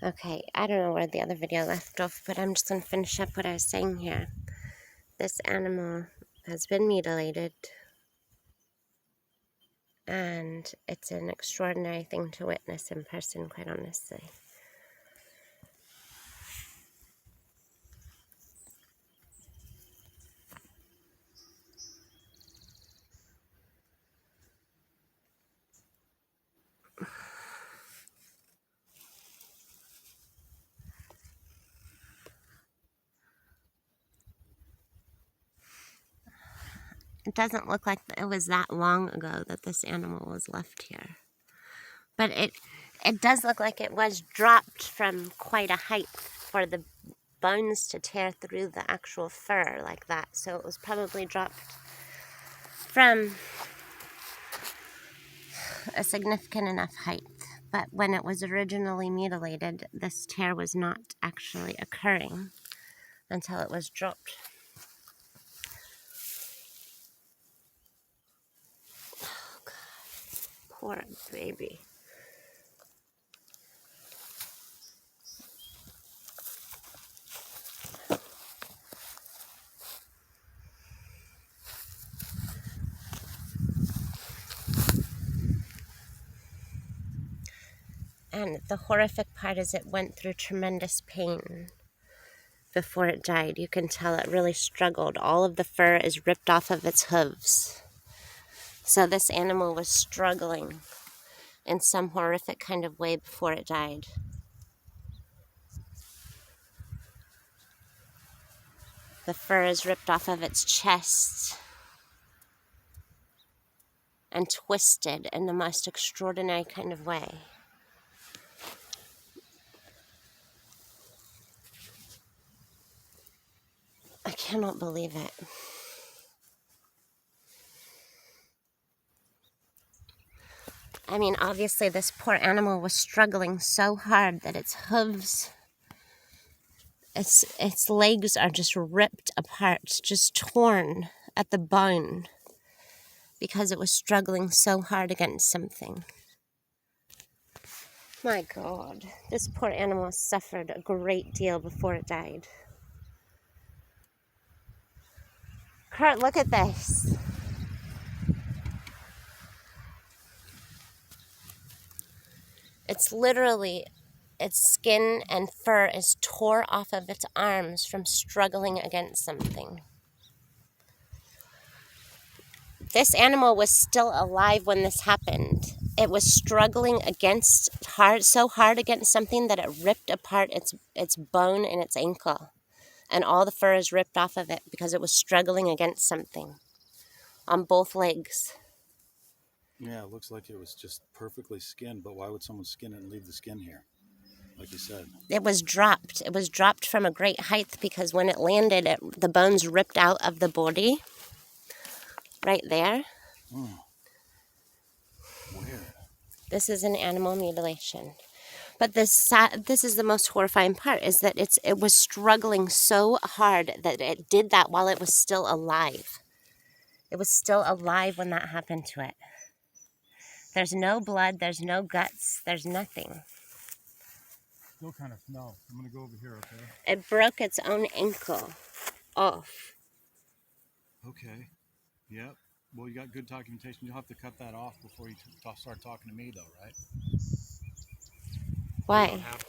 Okay, I don't know where the other video left off, but I'm just going to finish up what I was saying here. This animal has been mutilated, and it's an extraordinary thing to witness in person, quite honestly. It doesn't look like it was that long ago that this animal was left here. But it does look like it was dropped from quite a height for the bones to tear through the actual fur like that. So it was probably dropped from a significant enough height. But when it was originally mutilated, this tear was not actually occurring until it was dropped. Oh, God. Poor baby. And the horrific part is it went through tremendous pain before it died. You can tell it really struggled. All of the fur is ripped off of its hooves. So this animal was struggling in some horrific kind of way before it died. The fur is ripped off of its chest and twisted in the most extraordinary kind of way. I cannot believe it. I mean, obviously this poor animal was struggling so hard that its hooves, its legs are just ripped apart, just torn at the bone because it was struggling so hard against something. My God, this poor animal suffered a great deal before it died. Kurt, look at this. It's literally, its skin and fur is tore off of its arms from struggling against something. This animal was still alive when this happened. It was struggling so hard against something that it ripped apart its bone in its ankle. And all the fur is ripped off of it because it was struggling against something on both legs. Yeah, it looks like it was just perfectly skinned, but why would someone skin it and leave the skin here? Like you said. It was dropped. It was dropped from a great height because when it landed, the bones ripped out of the body. Right there. Weird. This is an animal mutilation. But this is the most horrifying part, is that it was struggling so hard that it did that while it was still alive. It was still alive when that happened to it. There's no blood, there's no guts, there's nothing. Still kind of smell. I'm going to go over here, okay? It broke its own ankle off. Okay. Yep. Well, you got good documentation. You'll have to cut that off before you start talking to me, though, right? Why? You don't have to.